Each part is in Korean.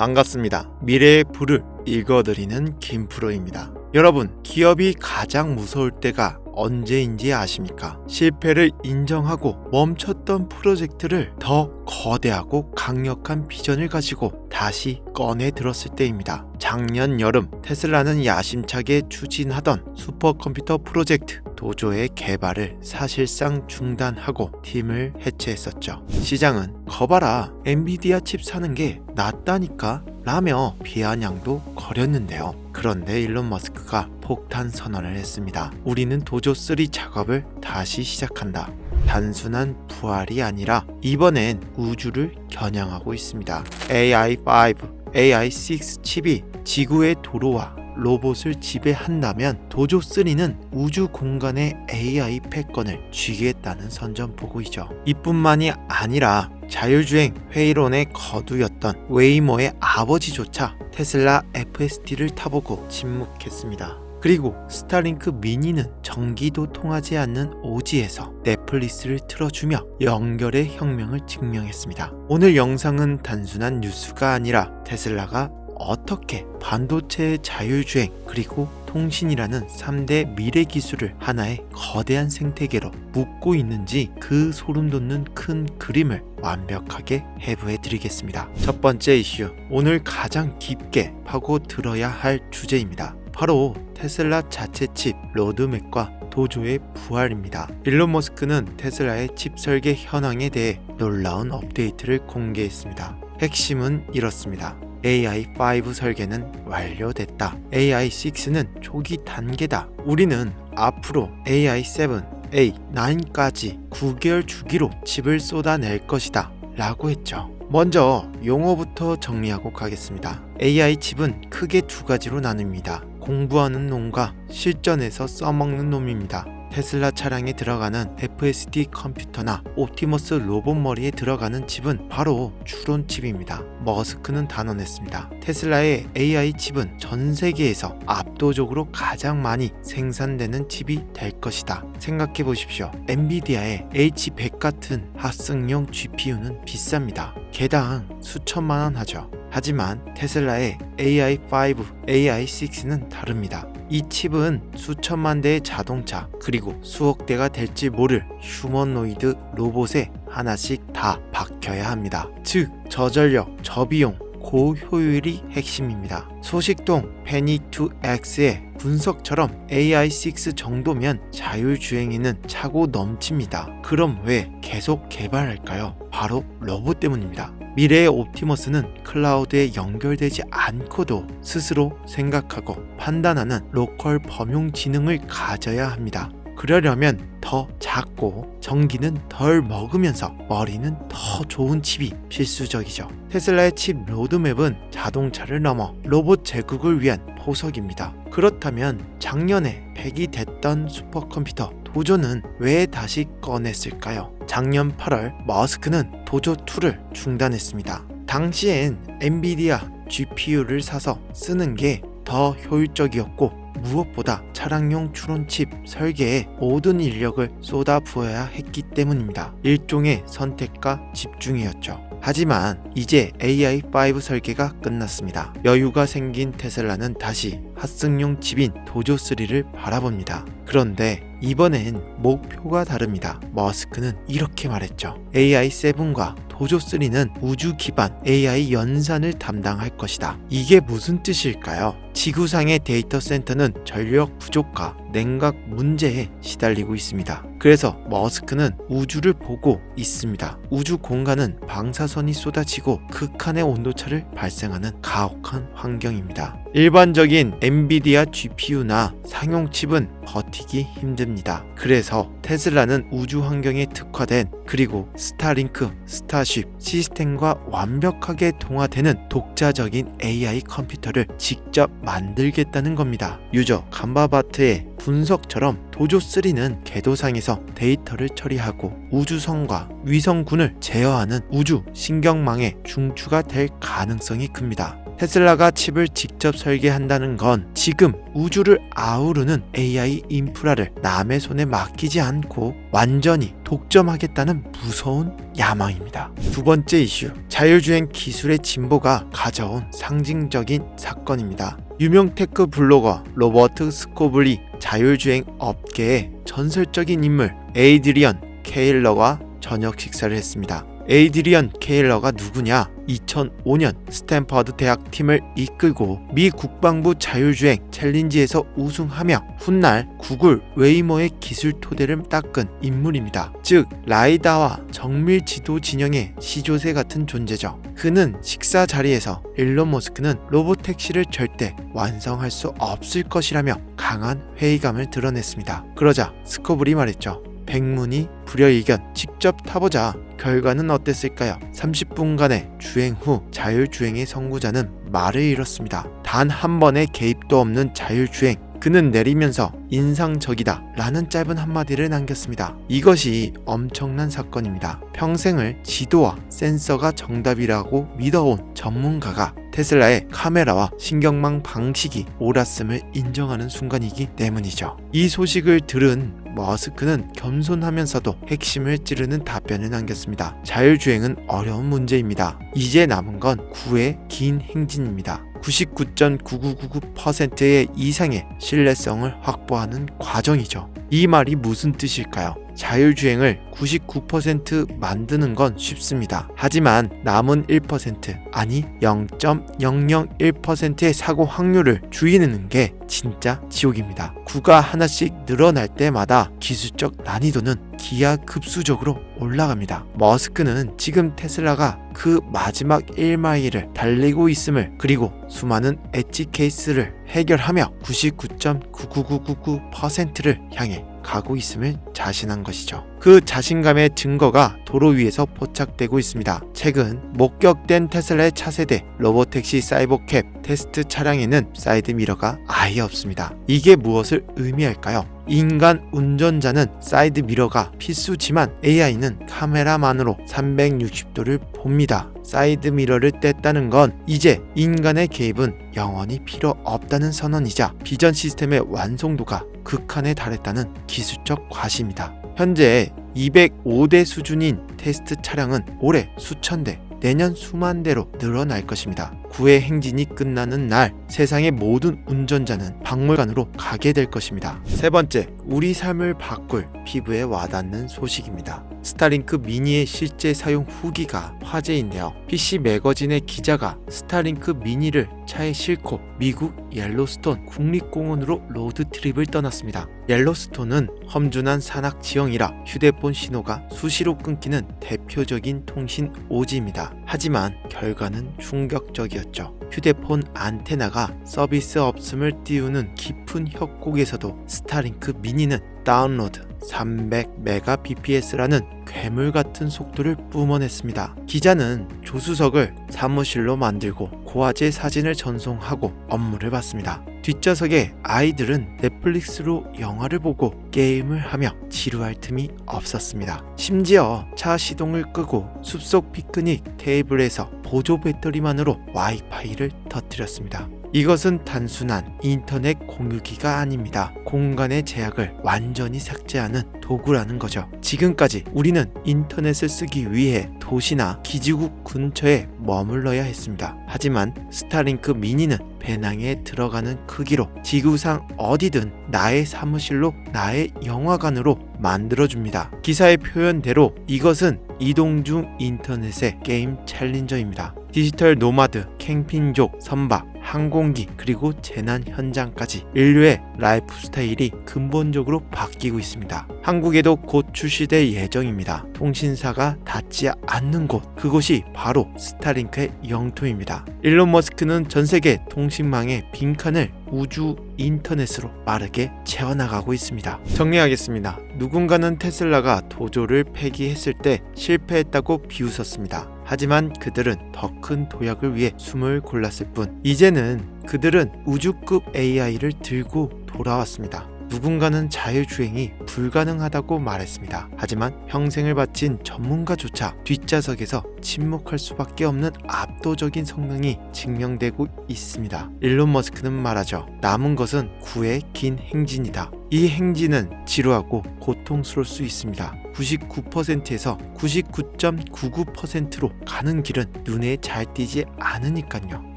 반갑습니다. 미래의 불을 읽어드리는 김프로입니다. 여러분, 기업이 가장 무서울 때가 언제인지 아십니까? 실패를 인정하고 멈췄던 프로젝트를 더 거대하고 강력한 비전을 가지고 다시 꺼내 들었을 때입니다. 작년 여름 테슬라는 야심차게 추진하던 슈퍼컴퓨터 프로젝트 도조의 개발을 사실상 중단하고 팀을 해체했었죠. 시장은 거봐라, 엔비디아 칩 사는 게 낫다니까 라며 비아냥도 거렸는데요. 그런데 일론 머스크가 폭탄 선언을 했습니다. 우리는 도조3 작업을 다시 시작한다. 단순한 부활이 아니라 이번엔 우주를 겨냥하고 있습니다. AI5, AI6 칩이 지구의 도로와 로봇을 지배한다면 도조3는 우주 공간의 AI 패권을 쥐겠다는 선전포고이죠. 이뿐만이 아니라 자율주행 회의론의 거두였던 웨이모의 아버지조차 테슬라 FSD를 타보고 침묵했습니다. 그리고 스타링크 미니는 전기도 통하지 않는 오지에서 넷플릭스를 틀어주며 연결의 혁명을 증명했습니다. 오늘 영상은 단순한 뉴스가 아니라 테슬라가 어떻게 반도체의 자율주행 그리고 통신이라는 3대 미래 기술을 하나의 거대한 생태계로 묶고 있는지 그 소름돋는 큰 그림을 완벽하게 해부해 드리겠습니다. 첫 번째 이슈, 오늘 가장 깊게 파고들어야 할 주제입니다. 바로 테슬라 자체 칩 로드맵과 도조의 부활입니다. 일론 머스크는 테슬라의 칩 설계 현황에 대해 놀라운 업데이트를 공개했습니다. 핵심은 이렇습니다. AI5 설계는 완료됐다. AI6는 초기 단계다. 우리는 앞으로 AI7, A9까지 9개월 주기로 칩을 쏟아낼 것이다 라고 했죠. 먼저 용어부터 정리하고 가겠습니다. AI 칩은 크게 두 가지로 나뉩니다. 공부하는 놈과 실전에서 써먹는 놈입니다. 테슬라 차량에 들어가는 FSD 컴퓨터나 옵티머스 로봇 머리에 들어가는 칩은 바로 추론 칩입니다. 머스크는 단언했습니다. 테슬라의 AI 칩은 전 세계에서 압도적으로 가장 많이 생산되는 칩이 될 것이다. 생각해 보십시오. 엔비디아의 H100 같은 합승용 GPU는 비쌉니다. 개당 수천만 원 하죠. 하지만 테슬라의 AI5, AI6는 다릅니다. 이 칩은 수천만 대의 자동차 그리고 수억 대가 될지 모를 휴머노이드 로봇에 하나씩 다 박혀야 합니다. 즉 저전력, 저비용, 고효율이 핵심입니다. 소식동 페니2X의 분석처럼 AI6 정도면 자율주행에는 차고 넘칩니다. 그럼 왜 계속 개발할까요? 바로 로봇 때문입니다. 미래의 옵티머스는 클라우드에 연결되지 않고도 스스로 생각하고 판단하는 로컬 범용 지능을 가져야 합니다. 그러려면 더 작고 전기는 덜 먹으면서 머리는 더 좋은 칩이 필수적이죠. 테슬라의 칩 로드맵은 자동차를 넘어 로봇 제국을 위한 포석입니다. 그렇다면 작년에 폐기 됐던 슈퍼컴퓨터 도조는 왜 다시 꺼냈을까요? 작년 8월 머스크는 도조2를 중단했습니다. 당시엔 엔비디아 GPU를 사서 쓰는 게 더 효율적이었고 무엇보다 차량용 추론칩 설계에 모든 인력을 쏟아부어야 했기 때문입니다. 일종의 선택과 집중이었죠. 하지만 이제 AI5 설계가 끝났습니다. 여유가 생긴 테슬라는 다시 합승용 칩인 도조3를 바라봅니다. 그런데 이번엔 목표가 다릅니다. 머스크는 이렇게 말했죠. AI7과 도조3는 우주 기반 AI 연산을 담당할 것이다. 이게 무슨 뜻일까요? 지구상의 데이터 센터는 전력 부족과 냉각 문제에 시달리고 있습니다. 그래서 머스크는 우주를 보고 있습니다. 우주 공간은 방사선이 쏟아지고 극한의 온도차를 발생하는 가혹한 환경입니다. 일반적인 엔비디아 GPU나 상용 칩은 버티기 힘듭니다. 그래서 테슬라는 우주 환경에 특화된 그리고 스타링크, 스타쉽 시스템과 완벽하게 동화되는 독자적인 AI 컴퓨터를 직접 만들겠다는 겁니다. 유저 감바바트의 분석처럼 도조3는 궤도상에서 데이터를 처리하고 우주선과 위성군을 제어하는 우주 신경망의 중추가 될 가능성이 큽니다. 테슬라가 칩을 직접 설계한다는 건 지금 우주를 아우르는 AI 인프라를 남의 손에 맡기지 않고 완전히 독점하겠다는 무서운 야망입니다. 두 번째 이슈, 자율주행 기술의 진보가 가져온 상징적인 사건입니다. 유명 테크 블로거 로버트 스코블이 자율주행 업계의 전설적인 인물 에이드리언 케일러와 저녁 식사를 했습니다. 에이드리언 케일러가 누구냐? 2005년 스탠퍼드 대학 팀을 이끌고 미 국방부 자율주행 챌린지에서 우승하며 훗날 구글 웨이모의 기술 토대를 닦은 인물입니다. 즉 라이다와 정밀 지도 진영의 시조새 같은 존재죠. 그는 식사 자리에서 일론 머스크는 로봇택시를 절대 완성할 수 없을 것이라며 강한 회의감을 드러냈습니다. 그러자 스코블이 말했죠. 백문이 불여일견, 직접 타보자. 결과는 어땠을까요? 30분간의 주행 후 자율주행의 선구자는 말을 잃었습니다. 단 한 번의 개입도 없는 자율주행. 그는 내리면서 인상적이다 라는 짧은 한마디를 남겼습니다. 이것이 엄청난 사건입니다. 평생을 지도와 센서가 정답이라고 믿어온 전문가가 테슬라의 카메라와 신경망 방식이 옳았음을 인정하는 순간이기 때문이죠. 이 소식을 들은 머스크는 겸손하면서도 핵심을 찌르는 답변을 남겼습니다. 자율주행은 어려운 문제입니다. 이제 남은 건 9의 긴 행진입니다. 99.9999%의 이상의 신뢰성을 확보하는 과정이죠. 이 말이 무슨 뜻일까요? 자율주행을 99% 만드는 건 쉽습니다. 하지만 남은 1% 아니 0.001%의 사고 확률을 줄이는 게 진짜 지옥입니다. 구가 하나씩 늘어날 때마다 기술적 난이도는 기하급수적으로 올라갑니다. 머스크는 지금 테슬라가 그 마지막 1마일을 달리고 있음을, 그리고 수많은 엣지 케이스를 해결하며 99.99999%를 향해 가고 있음을 자신한 것이죠. 그 자신감의 증거가 도로 위에서 포착되고 있습니다. 최근 목격된 테슬라의 차세대 로보택시 사이버캡 테스트 차량에는 사이드미러가 아예 없습니다. 이게 무엇을 의미할까요? 인간 운전자는 사이드미러가 필수지만 AI는 카메라만으로 360도를 봅니다. 사이드미러를 뗐다는 건 이제 인간의 개입은 영원히 필요 없다는 선언이자 비전 시스템의 완성도가 극한에 달했다는 기술적 과시입니다. 현재 205대 수준인 테스트 차량은 올해 수천 대, 내년 수만 대로 늘어날 것입니다. 9의 행진이 끝나는 날 세상의 모든 운전자는 박물관으로 가게 될 것입니다. 세 번째, 우리 삶을 바꿀 피부에 와닿는 소식입니다. 스타링크 미니의 실제 사용 후기가 화제인데요. PC 매거진의 기자가 스타링크 미니를 차에 싣고 미국 옐로스톤 국립공원으로 로드트립을 떠났습니다. 옐로스톤은 험준한 산악 지형이라 휴대폰 신호가 수시로 끊기는 대표적인 통신 오지입니다. 하지만 결과는 충격적이었죠. 휴대폰 안테나가 서비스 없음을 띄우는 깊은 협곡에서도 스타링크 미니는 다운로드 300mbps라는 괴물 같은 속도를 뿜어냈습니다. 기자는 조수석을 사무실로 만들고 고화질 사진을 전송하고 업무를 받습니다. 뒷좌석에 아이들은 넷플릭스로 영화를 보고 게임을 하며 지루할 틈이 없었습니다. 심지어 차 시동을 끄고 숲속 피크닉 테이블에서 보조 배터리만으로 와이파이를 터뜨렸습니다. 이것은 단순한 인터넷 공유기가 아닙니다. 공간의 제약을 완전히 삭제하는 도구라는 거죠. 지금까지 우리는 인터넷을 쓰기 위해 도시나 기지국 근처에 머물러야 했습니다. 하지만 스타링크 미니는 배낭에 들어가는 크기로 지구상 어디든 나의 사무실로, 나의 영화관으로 만들어줍니다. 기사의 표현대로 이것은 이동 중 인터넷의 게임 챌린저입니다. 디지털 노마드, 캠핑족, 선박, 항공기, 그리고 재난 현장까지 인류의 라이프 스타일이 근본적으로 바뀌고 있습니다. 한국에도 곧 출시될 예정입니다. 통신사가 닿지 않는 곳, 그곳이 바로 스타링크의 영토입니다. 일론 머스크는 전 세계 통신망의 빈칸을 우주 인터넷으로 빠르게 채워나가고 있습니다. 정리하겠습니다. 누군가는 테슬라가 도조를 폐기했을 때 실패했다고 비웃었습니다. 하지만 그들은 더 큰 도약을 위해 숨을 골랐을 뿐, 이제는 그들은 우주급 AI를 들고 돌아왔습니다. 누군가는 자율주행이 불가능하다고 말했습니다. 하지만 평생을 바친 전문가조차 뒷좌석에서 침묵할 수밖에 없는 압도적인 성능이 증명되고 있습니다. 일론 머스크는 말하죠. 남은 것은 9의 긴 행진이다. 이 행진은 지루하고 고통스러울 수 있습니다. 99%에서 99.99%로 가는 길은 눈에 잘 띄지 않으니까요.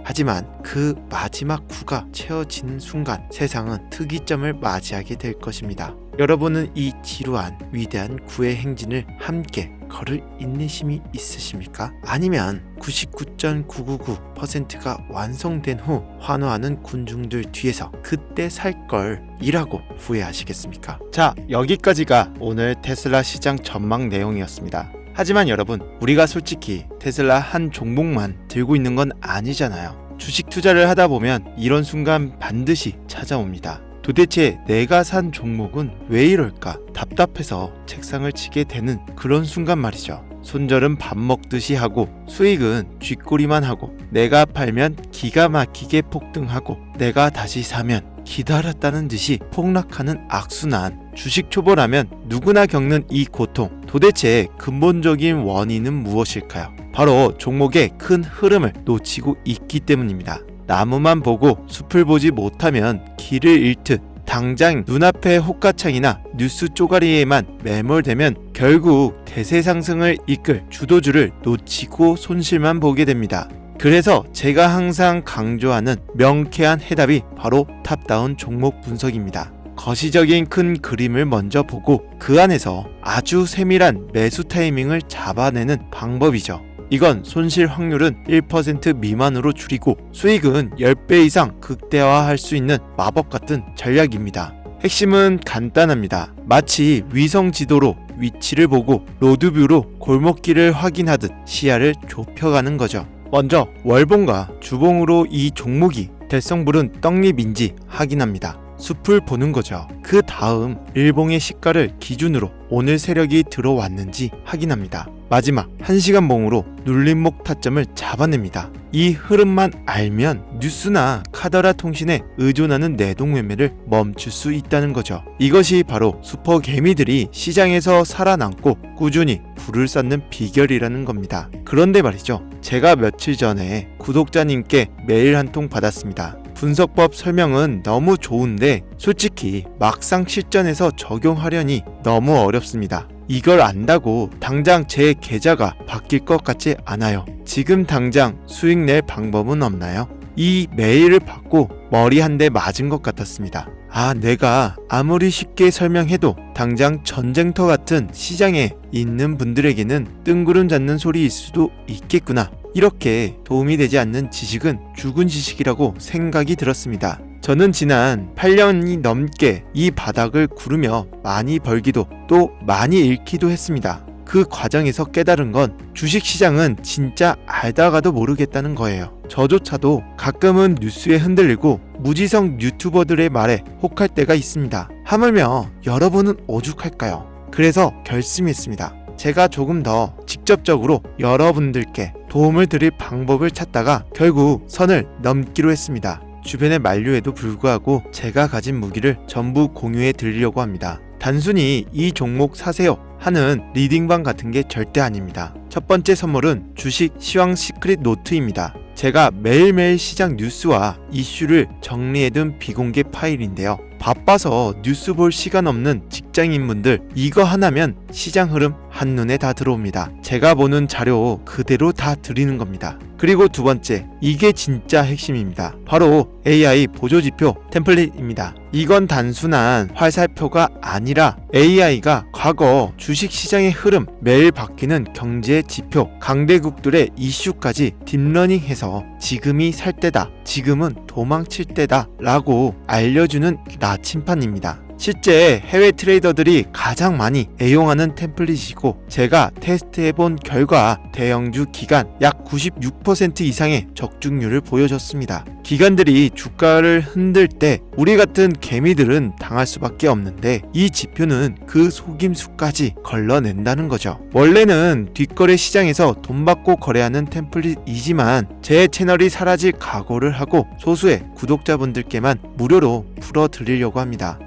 하지만 그 마지막 9가 채워지는 순간 세상은 특이점을 맞이하게 될 것입니다. 여러분은 이 지루한 위대한 9의 행진을 함께 걸을 인내심이 있으십니까? 아니면 99.999%가 완성된 후 환호하는 군중들 뒤에서 그때 살 걸 이라고 후회하시겠습니까? 자, 여기까지가 오늘 테슬라 시장 전망 내용이었습니다. 하지만 여러분, 우리가 솔직히 테슬라 한 종목만 들고 있는 건 아니잖아요. 주식 투자를 하다 보면 이런 순간 반드시 찾아옵니다. 도대체 내가 산 종목은 왜 이럴까? 답답해서 책상을 치게 되는 그런 순간 말이죠. 손절은 밥 먹듯이 하고 수익은 쥐꼬리만 하고 내가 팔면 기가 막히게 폭등하고 내가 다시 사면 기다렸다는 듯이 폭락하는 악순환. 주식 초보라면 누구나 겪는 이 고통, 도대체 근본적인 원인은 무엇일까요? 바로 종목의 큰 흐름을 놓치고 있기 때문입니다. 나무만 보고 숲을 보지 못하면 길을 잃듯 당장 눈앞의 호가창이나 뉴스 쪼가리에만 매몰되면 결국 대세 상승을 이끌 주도주를 놓치고 손실만 보게 됩니다. 그래서 제가 항상 강조하는 명쾌한 해답이 바로 탑다운 종목 분석입니다. 거시적인 큰 그림을 먼저 보고 그 안에서 아주 세밀한 매수 타이밍을 잡아내는 방법이죠. 이건 손실 확률은 1% 미만으로 줄이고 수익은 10배 이상 극대화할 수 있는 마법 같은 전략입니다. 핵심은 간단합니다. 마치 위성 지도로 위치를 보고 로드뷰로 골목길을 확인하듯 시야를 좁혀가는 거죠. 먼저 월봉과 주봉으로 이 종목이 될성부른 떡잎인지 확인합니다. 숲을 보는 거죠. 그 다음 일봉의 시가를 기준으로 오늘 세력이 들어왔는지 확인합니다. 마지막 1시간 봉으로 눌림목 타점을 잡아냅니다. 이 흐름만 알면 뉴스나 카더라 통신에 의존하는 내동 매매를 멈출 수 있다는 거죠. 이것이 바로 슈퍼 개미들이 시장에서 살아남고 꾸준히 불을 쌓는 비결이라는 겁니다. 그런데 말이죠. 제가 며칠 전에 구독자님께 메일 한 통 받았습니다. 분석법 설명은 너무 좋은데 솔직히 막상 실전에서 적용하려니 너무 어렵습니다. 이걸 안다고 당장 제 계좌가 바뀔 것 같지 않아요. 지금 당장 수익 낼 방법은 없나요? 이 메일을 받고 머리 한 대 맞은 것 같았습니다. 아, 내가 아무리 쉽게 설명해도 당장 전쟁터 같은 시장에 있는 분들에게는 뜬구름 잡는 소리일 수도 있겠구나. 이렇게 도움이 되지 않는 지식은 죽은 지식이라고 생각이 들었습니다. 저는 지난 8년이 넘게 이 바닥을 구르며 많이 벌기도 또 많이 잃기도 했습니다. 그 과정에서 깨달은 건 주식시장은 진짜 알다가도 모르겠다는 거예요. 저조차도 가끔은 뉴스에 흔들리고 무지성 유튜버들의 말에 혹할 때가 있습니다. 하물며 여러분은 오죽할까요? 그래서 결심했습니다. 제가 조금 더 직접적으로 여러분들께 도움을 드릴 방법을 찾다가 결국 선을 넘기로 했습니다. 주변의 만류에도 불구하고 제가 가진 무기를 전부 공유해 드리려고 합니다. 단순히 이 종목 사세요 하는 리딩방 같은 게 절대 아닙니다. 첫 번째 선물은 주식 시황 시크릿 노트입니다. 제가 매일매일 시장 뉴스와 이슈를 정리해둔 비공개 파일인데요. 바빠서 뉴스 볼 시간 없는 직장인분들 이거 하나면 시장 흐름 한눈에 다 들어옵니다. 제가 보는 자료 그대로 다 드리는 겁니다. 그리고 두 번째, 이게 진짜 핵심입니다. 바로 AI 보조지표 템플릿입니다. 이건 단순한 화살표가 아니라 AI가 과거 주식시장의 흐름, 매일 바뀌는 경제 지표, 강대국들의 이슈까지 딥러닝해서 지금이 살 때다, 지금은 도망칠 때다 라고 알려주는 나침판입니다. 실제 해외 트레이더들이 가장 많이 애용하는 템플릿이고 제가 테스트해본 결과 대형주 기관 약 96% 이상의 적중률을 보여줬습니다. 기관들이 주가를 흔들 때 우리 같은 개미들은 당할 수밖에 없는데 이 지표는 그 속임수까지 걸러낸다는 거죠. 원래는 뒷거래 시장에서 돈 받고 거래하는 템플릿이지만 제 채널이 사라질 각오를 하고 소수의 구독자분들께만 무료로 풀어드리려고 합니다.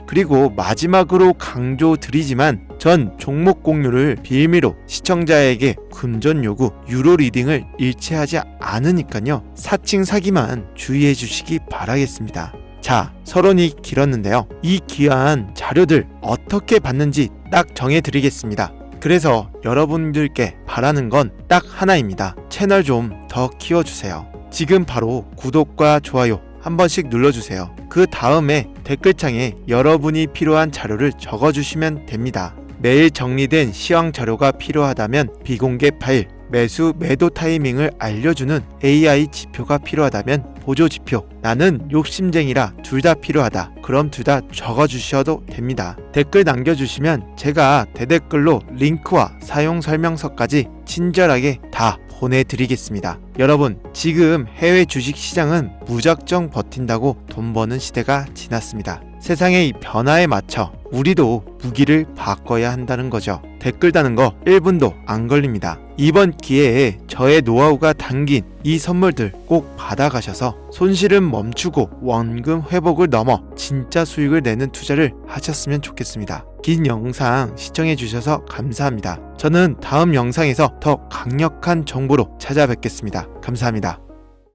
그리고 마지막으로 강조드리지만 전 종목 공유를 빌미로 시청자에게 금전 요구, 유로 리딩을 일체하지 않으니까요. 사칭 사기만 주의해 주시기 바라겠습니다. 자, 서론이 길었는데요. 이 귀한 자료들 어떻게 받는지 딱 정해드리겠습니다. 그래서 여러분들께 바라는 건 딱 하나입니다. 채널 좀 더 키워주세요. 지금 바로 구독과 좋아요 한 번씩 눌러주세요. 그 다음에 댓글창에 여러분이 필요한 자료를 적어주시면 됩니다. 매일 정리된 시황 자료가 필요하다면 비공개 파일, 매수 매도 타이밍을 알려주는 AI 지표가 필요하다면 보조 지표, 나는 욕심쟁이라 둘 다 필요하다. 그럼 둘 다 적어주셔도 됩니다. 댓글 남겨주시면 제가 대댓글로 링크와 사용 설명서까지 친절하게 다 보내드리겠습니다. 여러분, 지금 해외 주식 시장은 무작정 버틴다고 돈 버는 시대가 지났습니다. 세상의 이 변화에 맞춰 우리도 무기를 바꿔야 한다는 거죠. 댓글 다는 거 1분도 안 걸립니다. 이번 기회에 저의 노하우가 담긴 이 선물들 꼭 받아가셔서 손실은 멈추고 원금 회복을 넘어 진짜 수익을 내는 투자를 하셨으면 좋겠습니다. 긴 영상 시청해주셔서 감사합니다. 저는 다음 영상에서 더 강력한 정보로 찾아뵙겠습니다. 감사합니다.